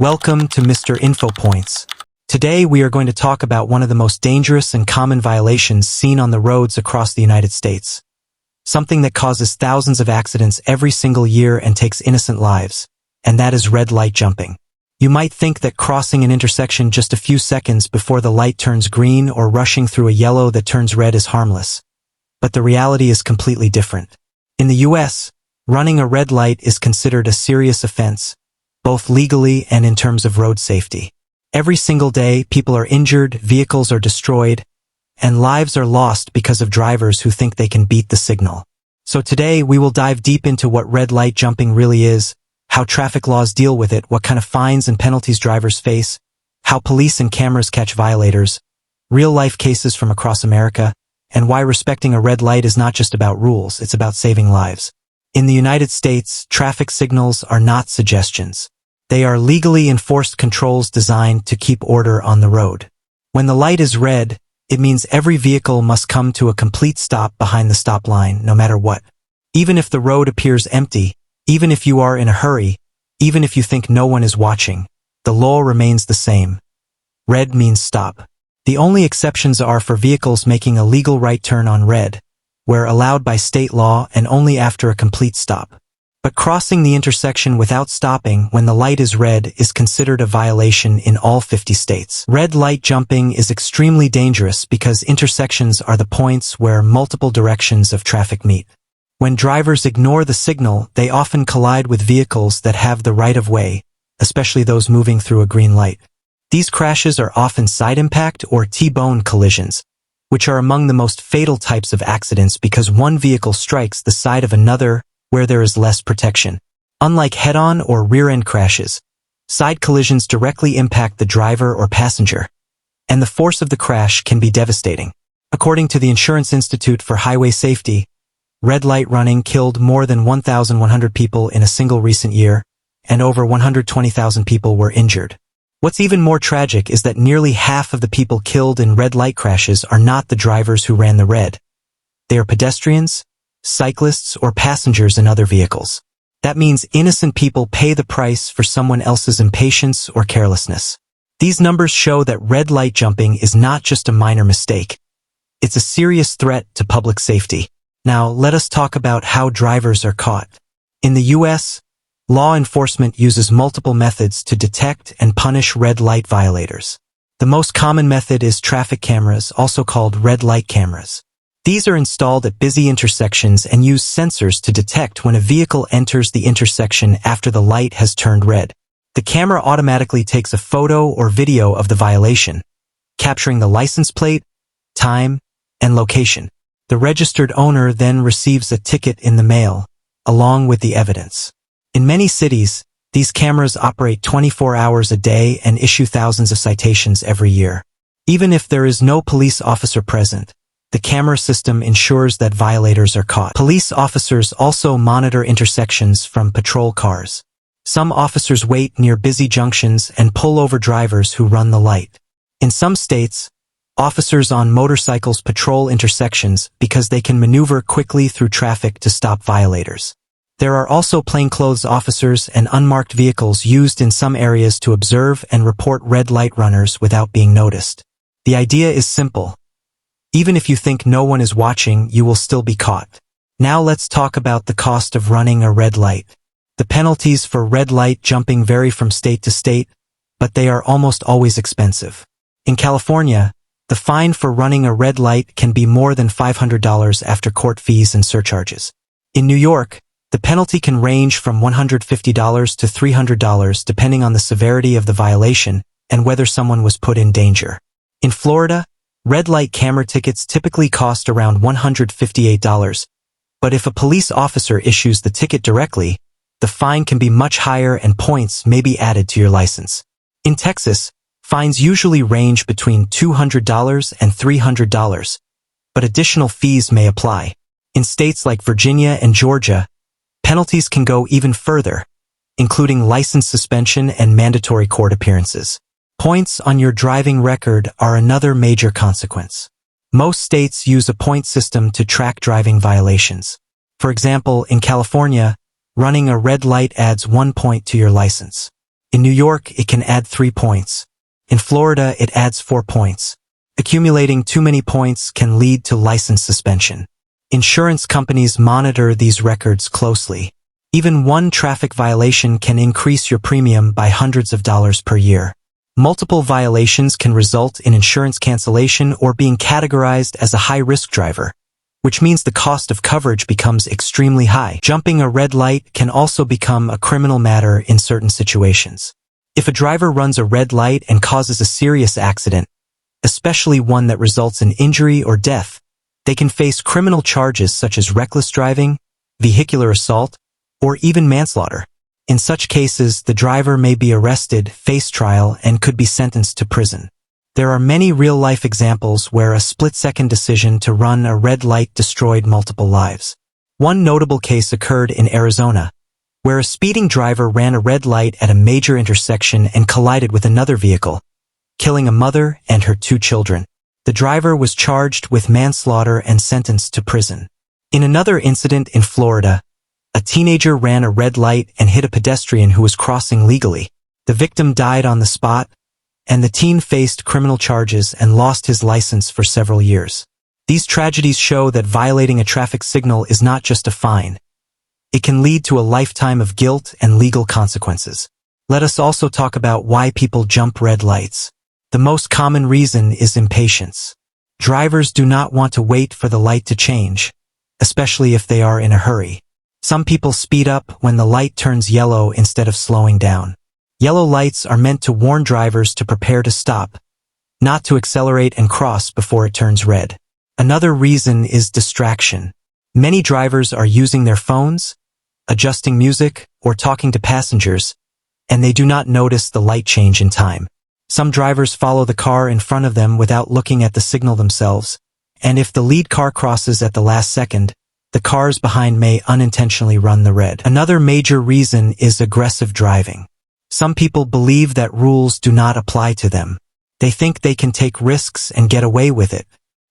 Welcome to Mr. InfoPoints. Today we are going to talk about one of the most dangerous and common violations seen on the roads across the United States. Something that causes thousands of accidents every single year and takes innocent lives, and that is red light jumping. You might think that crossing an intersection just a few seconds before the light turns green or rushing through a yellow that turns red is harmless. But the reality is completely different. In the US, running a red light is considered a serious offense, both legally and in terms of road safety. Every single day, people are injured, vehicles are destroyed, and lives are lost because of drivers who think they can beat the signal. So today, we will dive deep into what red light jumping really is, how traffic laws deal with it, what kind of fines and penalties drivers face, how police and cameras catch violators, real-life cases from across America, and why respecting a red light is not just about rules, it's about saving lives. In the United States, traffic signals are not suggestions. They are legally enforced controls designed to keep order on the road. When the light is red, it means every vehicle must come to a complete stop behind the stop line, no matter what. Even if the road appears empty, even if you are in a hurry, even if you think no one is watching, the law remains the same. Red means stop. The only exceptions are for vehicles making a legal right turn on red, where allowed by state law and only after a complete stop. But crossing the intersection without stopping when the light is red is considered a violation in all 50 states. Red light jumping is extremely dangerous because intersections are the points where multiple directions of traffic meet. When drivers ignore the signal, they often collide with vehicles that have the right of way, especially those moving through a green light. These crashes are often side impact or T-bone collisions, which are among the most fatal types of accidents because one vehicle strikes the side of another where there is less protection. Unlike head-on or rear-end crashes, side collisions directly impact the driver or passenger, and the force of the crash can be devastating. According to the Insurance Institute for Highway Safety, red light running killed more than 1,100 people in a single recent year, and over 120,000 people were injured. What's even more tragic is that nearly half of the people killed in red light crashes are not the drivers who ran the red. They are pedestrians, cyclists, or passengers in other vehicles. That means innocent people pay the price for someone else's impatience or carelessness. These numbers show that red light jumping is not just a minor mistake. It's a serious threat to public safety. Now, let us talk about how drivers are caught. In the US, law enforcement uses multiple methods to detect and punish red light violators. The most common method is traffic cameras, also called red light cameras. These are installed at busy intersections and use sensors to detect when a vehicle enters the intersection after the light has turned red. The camera automatically takes a photo or video of the violation, capturing the license plate, time, and location. The registered owner then receives a ticket in the mail, along with the evidence. In many cities, these cameras operate 24 hours a day and issue thousands of citations every year. Even if there is no police officer present, the camera system ensures that violators are caught. Police officers also monitor intersections from patrol cars. Some officers wait near busy junctions and pull over drivers who run the light. In some states, officers on motorcycles patrol intersections because they can maneuver quickly through traffic to stop violators. There are also plainclothes officers and unmarked vehicles used in some areas to observe and report red light runners without being noticed. The idea is simple. Even if you think no one is watching, you will still be caught. Now let's talk about the cost of running a red light. The penalties for red light jumping vary from state to state, but they are almost always expensive. In California, the fine for running a red light can be more than $500 after court fees and surcharges. In New York, the penalty can range from $150 to $300 depending on the severity of the violation and whether someone was put in danger. In Florida, red light camera tickets typically cost around $158, but if a police officer issues the ticket directly, the fine can be much higher and points may be added to your license. In Texas, fines usually range between $200 and $300, but additional fees may apply. In states like Virginia and Georgia, penalties can go even further, including license suspension and mandatory court appearances. Points on your driving record are another major consequence. Most states use a point system to track driving violations. For example, in California, running a red light adds 1 point to your license. In New York, it can add 3 points. In Florida, it adds 4 points. Accumulating too many points can lead to license suspension. Insurance companies monitor these records closely. Even one traffic violation can increase your premium by hundreds of dollars per year. Multiple violations can result in insurance cancellation or being categorized as a high-risk driver, which means the cost of coverage becomes extremely high. Jumping a red light can also become a criminal matter in certain situations. If a driver runs a red light and causes a serious accident, especially one that results in injury or death, they can face criminal charges such as reckless driving, vehicular assault, or even manslaughter. In such cases, the driver may be arrested, face trial, and could be sentenced to prison. There are many real-life examples where a split-second decision to run a red light destroyed multiple lives. One notable case occurred in Arizona, where a speeding driver ran a red light at a major intersection and collided with another vehicle, killing a mother and her 2 children. The driver was charged with manslaughter and sentenced to prison. In another incident in Florida, a teenager ran a red light and hit a pedestrian who was crossing legally. The victim died on the spot, and the teen faced criminal charges and lost his license for several years. These tragedies show that violating a traffic signal is not just a fine. It can lead to a lifetime of guilt and legal consequences. Let us also talk about why people jump red lights. The most common reason is impatience. Drivers do not want to wait for the light to change, especially if they are in a hurry. Some people speed up when the light turns yellow instead of slowing down. Yellow lights are meant to warn drivers to prepare to stop, not to accelerate and cross before it turns red. Another reason is distraction. Many drivers are using their phones, adjusting music, or talking to passengers, and they do not notice the light change in time. Some drivers follow the car in front of them without looking at the signal themselves, and if the lead car crosses at the last second, the cars behind may unintentionally run the red. Another major reason is aggressive driving. Some people believe that rules do not apply to them. They think they can take risks and get away with it.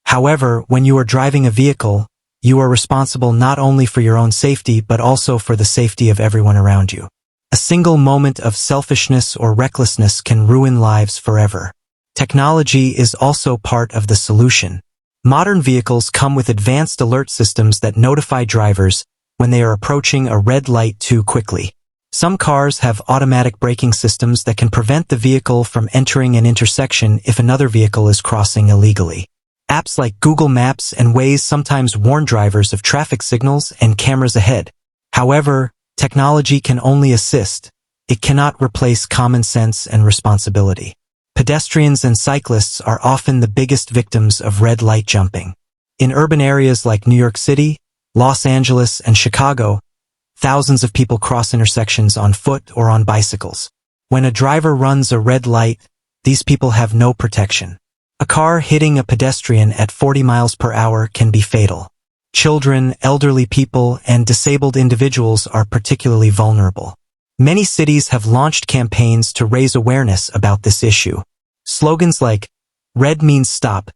However, when you are driving a vehicle, you are responsible not only for your own safety but also for the safety of everyone around you. A single moment of selfishness or recklessness can ruin lives forever. Technology is also part of the solution. Modern vehicles come with advanced alert systems that notify drivers when they are approaching a red light too quickly. Some cars have automatic braking systems that can prevent the vehicle from entering an intersection if another vehicle is crossing illegally. Apps like Google Maps and Waze sometimes warn drivers of traffic signals and cameras ahead. However, technology can only assist. It cannot replace common sense and responsibility. Pedestrians and cyclists are often the biggest victims of red light jumping. In urban areas like New York City, Los Angeles, and Chicago, thousands of people cross intersections on foot or on bicycles. When a driver runs a red light, these people have no protection. A car hitting a pedestrian at 40 miles per hour can be fatal. Children, elderly people, and disabled individuals are particularly vulnerable. Many cities have launched campaigns to raise awareness about this issue. Slogans like, "Red means stop,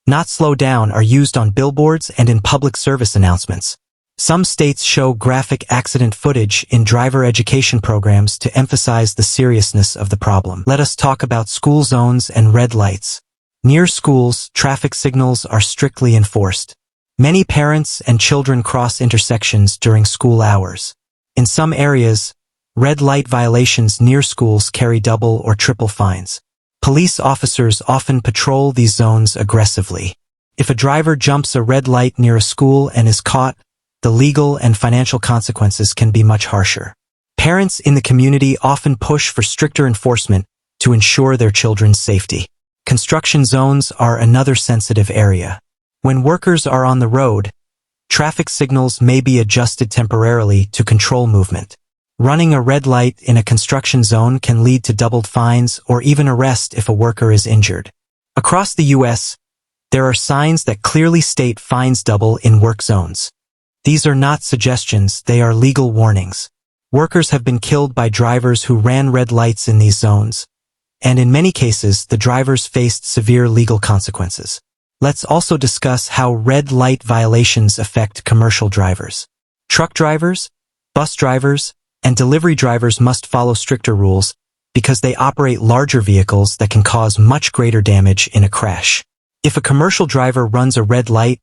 not slow down," are used on billboards and in public service announcements. Some states show graphic accident footage in driver education programs to emphasize the seriousness of the problem. Let us talk about school zones and red lights. Near schools, traffic signals are strictly enforced. Many parents and children cross intersections during school hours. In some areas, red light violations near schools carry double or triple fines. Police officers often patrol these zones aggressively. If a driver jumps a red light near a school and is caught, the legal and financial consequences can be much harsher. Parents in the community often push for stricter enforcement to ensure their children's safety. Construction zones are another sensitive area. When workers are on the road, traffic signals may be adjusted temporarily to control movement. Running a red light in a construction zone can lead to doubled fines or even arrest if a worker is injured. Across the U.S., there are signs that clearly state fines double in work zones. These are not suggestions, they are legal warnings. Workers have been killed by drivers who ran red lights in these zones, and in many cases, the drivers faced severe legal consequences. Let's also discuss how red light violations affect commercial drivers. Truck drivers, bus drivers, and delivery drivers must follow stricter rules, because they operate larger vehicles that can cause much greater damage in a crash. If a commercial driver runs a red light,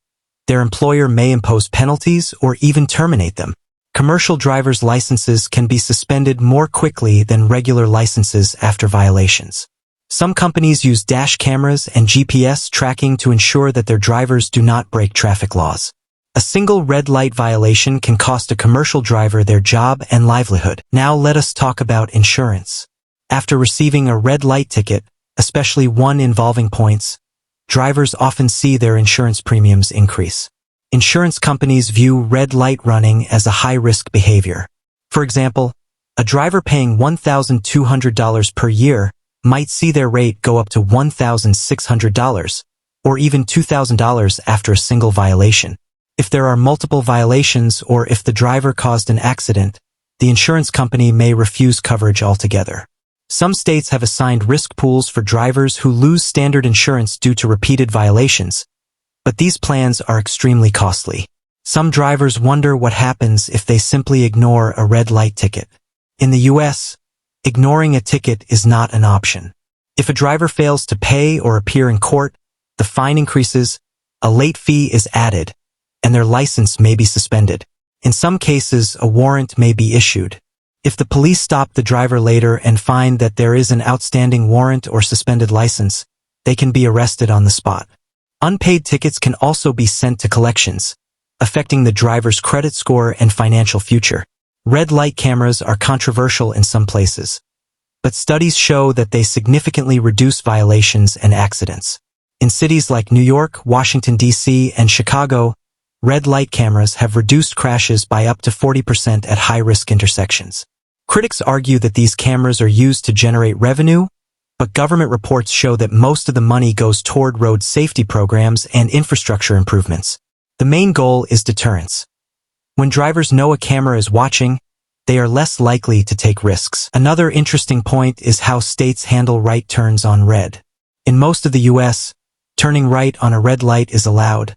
their employer may impose penalties or even terminate them. Commercial drivers' licenses can be suspended more quickly than regular licenses after violations. Some companies use dash cameras and GPS tracking to ensure that their drivers do not break traffic laws. A single red light violation can cost a commercial driver their job and livelihood. Now let us talk about insurance. After receiving a red light ticket, especially one involving points, drivers often see their insurance premiums increase. Insurance companies view red light running as a high-risk behavior. For example, a driver paying $1,200 per year might see their rate go up to $1,600, or even $2,000 after a single violation. If there are multiple violations or if the driver caused an accident, the insurance company may refuse coverage altogether. Some states have assigned risk pools for drivers who lose standard insurance due to repeated violations, but these plans are extremely costly. Some drivers wonder what happens if they simply ignore a red light ticket. In the US, ignoring a ticket is not an option. If a driver fails to pay or appear in court, the fine increases, a late fee is added, and their license may be suspended. In some cases, a warrant may be issued. If the police stop the driver later and find that there is an outstanding warrant or suspended license, they can be arrested on the spot. Unpaid tickets can also be sent to collections, affecting the driver's credit score and financial future. Red light cameras are controversial in some places, but studies show that they significantly reduce violations and accidents. In cities like New York, Washington, D.C., and Chicago, red light cameras have reduced crashes by up to 40% at high-risk intersections. Critics argue that these cameras are used to generate revenue, but government reports show that most of the money goes toward road safety programs and infrastructure improvements. The main goal is deterrence. When drivers know a camera is watching, they are less likely to take risks. Another interesting point is how states handle right turns on red. In most of the U.S., turning right on a red light is allowed,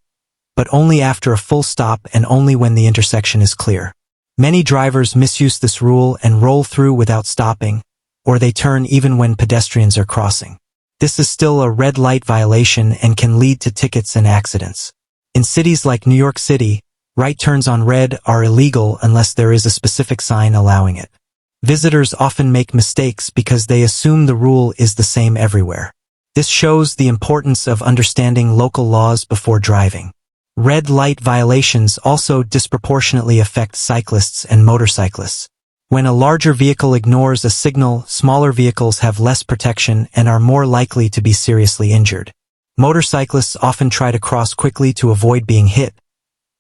but only after a full stop and only when the intersection is clear. Many drivers misuse this rule and roll through without stopping, or they turn even when pedestrians are crossing. This is still a red light violation and can lead to tickets and accidents. In cities like New York City, right turns on red are illegal unless there is a specific sign allowing it. Visitors often make mistakes because they assume the rule is the same everywhere. This shows the importance of understanding local laws before driving. Red light violations also disproportionately affect cyclists and motorcyclists. When a larger vehicle ignores a signal, smaller vehicles have less protection and are more likely to be seriously injured. Motorcyclists often try to cross quickly to avoid being hit,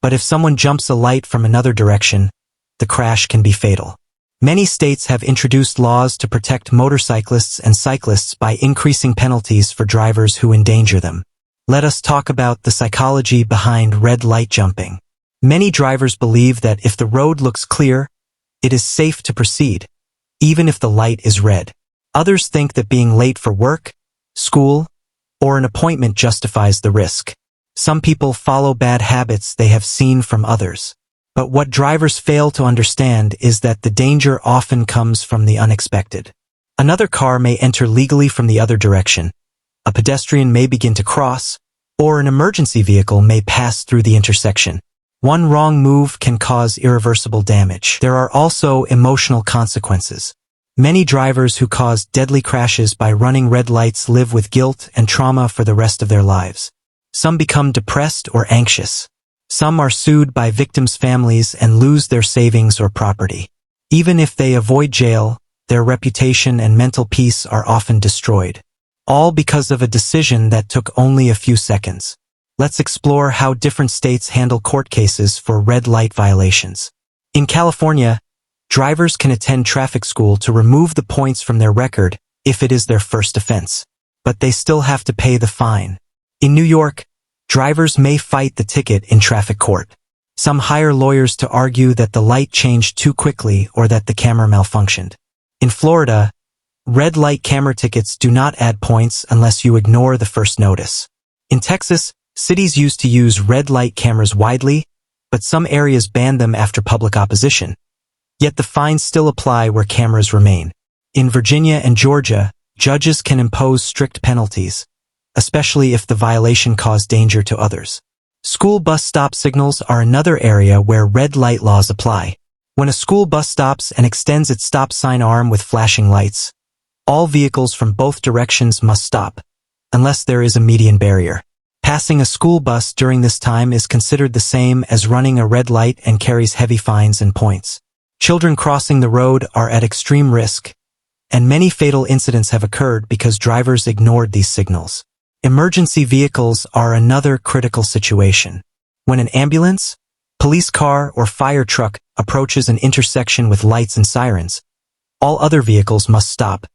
but if someone jumps a light from another direction, the crash can be fatal. Many states have introduced laws to protect motorcyclists and cyclists by increasing penalties for drivers who endanger them. Let us talk about the psychology behind red light jumping. Many drivers believe that if the road looks clear, it is safe to proceed, even if the light is red. Others think that being late for work, school, or an appointment justifies the risk. Some people follow bad habits they have seen from others. But what drivers fail to understand is that the danger often comes from the unexpected. Another car may enter legally from the other direction. A pedestrian may begin to cross, or an emergency vehicle may pass through the intersection. One wrong move can cause irreversible damage. There are also emotional consequences. Many drivers who cause deadly crashes by running red lights live with guilt and trauma for the rest of their lives. Some become depressed or anxious. Some are sued by victims' families and lose their savings or property. Even if they avoid jail, their reputation and mental peace are often destroyed. All because of a decision that took only a few seconds. Let's explore how different states handle court cases for red light violations. In California, drivers can attend traffic school to remove the points from their record if it is their first offense, but they still have to pay the fine. In New York, drivers may fight the ticket in traffic court. Some hire lawyers to argue that the light changed too quickly or that the camera malfunctioned. In Florida, red light camera tickets do not add points unless you ignore the first notice. In Texas, cities used to use red light cameras widely, but some areas banned them after public opposition. Yet the fines still apply where cameras remain. In Virginia and Georgia, judges can impose strict penalties, especially if the violation caused danger to others. School bus stop signals are another area where red light laws apply. When a school bus stops and extends its stop sign arm with flashing lights, all vehicles from both directions must stop, unless there is a median barrier. Passing a school bus during this time is considered the same as running a red light and carries heavy fines and points. Children crossing the road are at extreme risk, and many fatal incidents have occurred because drivers ignored these signals. Emergency vehicles are another critical situation. When an ambulance, police car, or fire truck approaches an intersection with lights and sirens, all other vehicles must stop,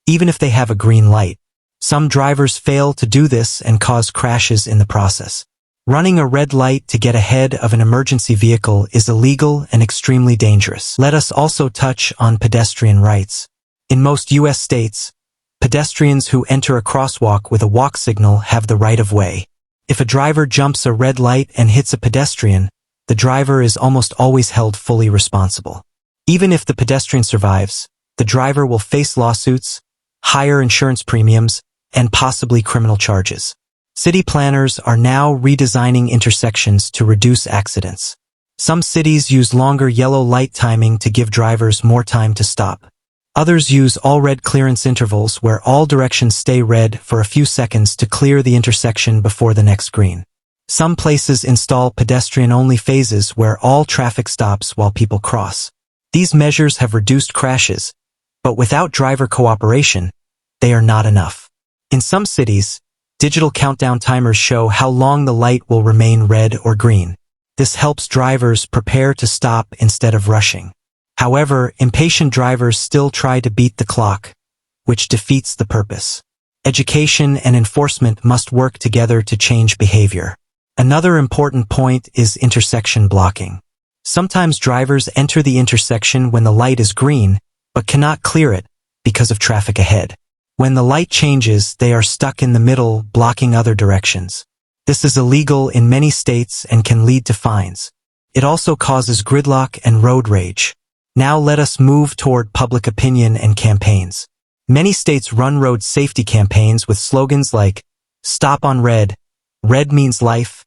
even if they have a green light. Some drivers fail to do this and cause crashes in the process. Running a red light to get ahead of an emergency vehicle is illegal and extremely dangerous. Let us also touch on pedestrian rights. In most U.S. states, pedestrians who enter a crosswalk with a walk signal have the right of way. If a driver jumps a red light and hits a pedestrian, the driver is almost always held fully responsible. Even if the pedestrian survives, the driver will face lawsuits, higher insurance premiums, and possibly criminal charges. City planners are now redesigning intersections to reduce accidents. Some cities use longer yellow light timing to give drivers more time to stop. Others use all red clearance intervals where all directions stay red for a few seconds to clear the intersection before the next green. Some places install pedestrian-only phases where all traffic stops while people cross. These measures have reduced crashes, but without driver cooperation, they are not enough. In some cities, digital countdown timers show how long the light will remain red or green. This helps drivers prepare to stop instead of rushing. However, impatient drivers still try to beat the clock, which defeats the purpose. Education and enforcement must work together to change behavior. Another important point is intersection blocking. Sometimes drivers enter the intersection when the light is green, but cannot clear it because of traffic ahead. When the light changes, they are stuck in the middle, blocking other directions. This is illegal in many states and can lead to fines. It also causes gridlock and road rage. Now let us move toward public opinion and campaigns. Many states run road safety campaigns with slogans like, "Stop on red," "Red means life,"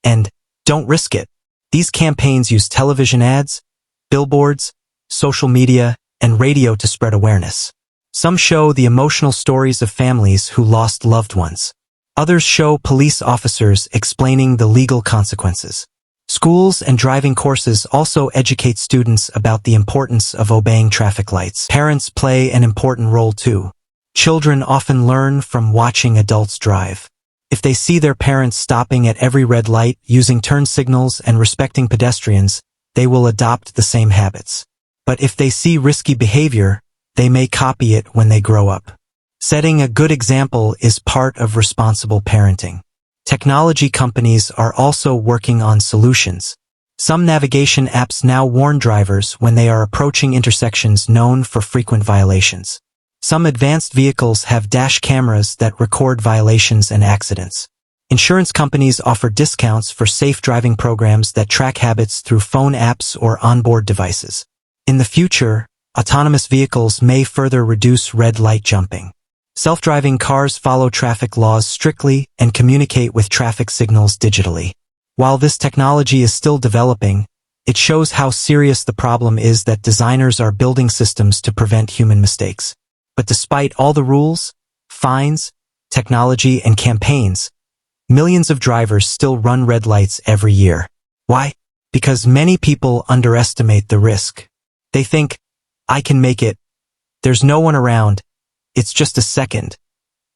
and "Don't risk it." These campaigns use television ads, billboards, social media, and radio to spread awareness. Some show the emotional stories of families who lost loved ones. Others show police officers explaining the legal consequences. Schools and driving courses also educate students about the importance of obeying traffic lights. Parents play an important role too. Children often learn from watching adults drive. If they see their parents stopping at every red light, using turn signals, and respecting pedestrians, they will adopt the same habits. But if they see risky behavior, they may copy it when they grow up. Setting a good example is part of responsible parenting. Technology companies are also working on solutions. Some navigation apps now warn drivers when they are approaching intersections known for frequent violations. Some advanced vehicles have dash cameras that record violations and accidents. Insurance companies offer discounts for safe driving programs that track habits through phone apps or onboard devices. In the future, autonomous vehicles may further reduce red light jumping. Self-driving cars follow traffic laws strictly and communicate with traffic signals digitally. While this technology is still developing, it shows how serious the problem is that designers are building systems to prevent human mistakes. But despite all the rules, fines, technology, and campaigns, millions of drivers still run red lights every year. Why? Because many people underestimate the risk. They think, "I can make it. There's no one around. It's just a second."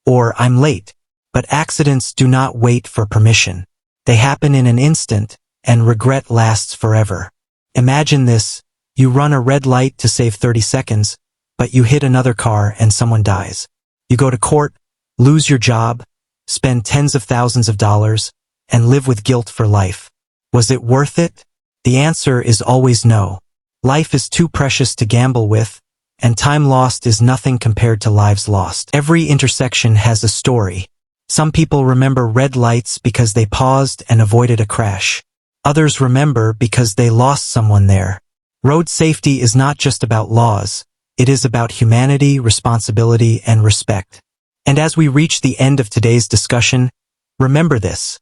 Or, "I'm late." But accidents do not wait for permission. They happen in an instant, and regret lasts forever. Imagine this: you run a red light to save 30 seconds, but you hit another car and someone dies. You go to court, lose your job, spend tens of thousands of dollars, and live with guilt for life. Was it worth it? The answer is always no. Life is too precious to gamble with, and time lost is nothing compared to lives lost. Every intersection has a story. Some people remember red lights because they paused and avoided a crash. Others remember because they lost someone there. Road safety is not just about laws, It is about humanity, responsibility, and respect. And as we reach the end of today's discussion, remember this.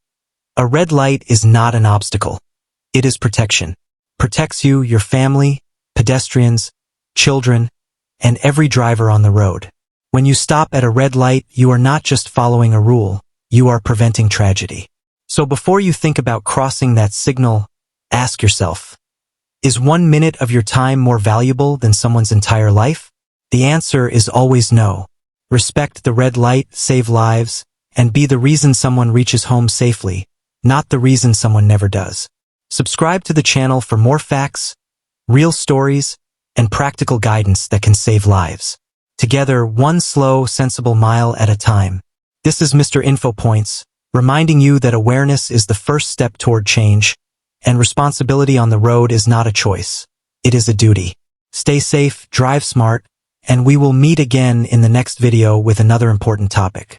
A red light is not an obstacle. It is protection. Protects you, your family, pedestrians, children, and every driver on the road. When you stop at a red light, you are not just following a rule, you are preventing tragedy. So before you think about crossing that signal, ask yourself, is 1 minute of your time more valuable than someone's entire life? The answer is always no. Respect the red light, save lives, and be the reason someone reaches home safely, not the reason someone never does. Subscribe to the channel for more facts, real stories, and practical guidance that can save lives. Together, one slow, sensible mile at a time. This is Mr. InfoPoints, reminding you that awareness is the first step toward change, and responsibility on the road is not a choice. It is a duty. Stay safe, drive smart, and we will meet again in the next video with another important topic.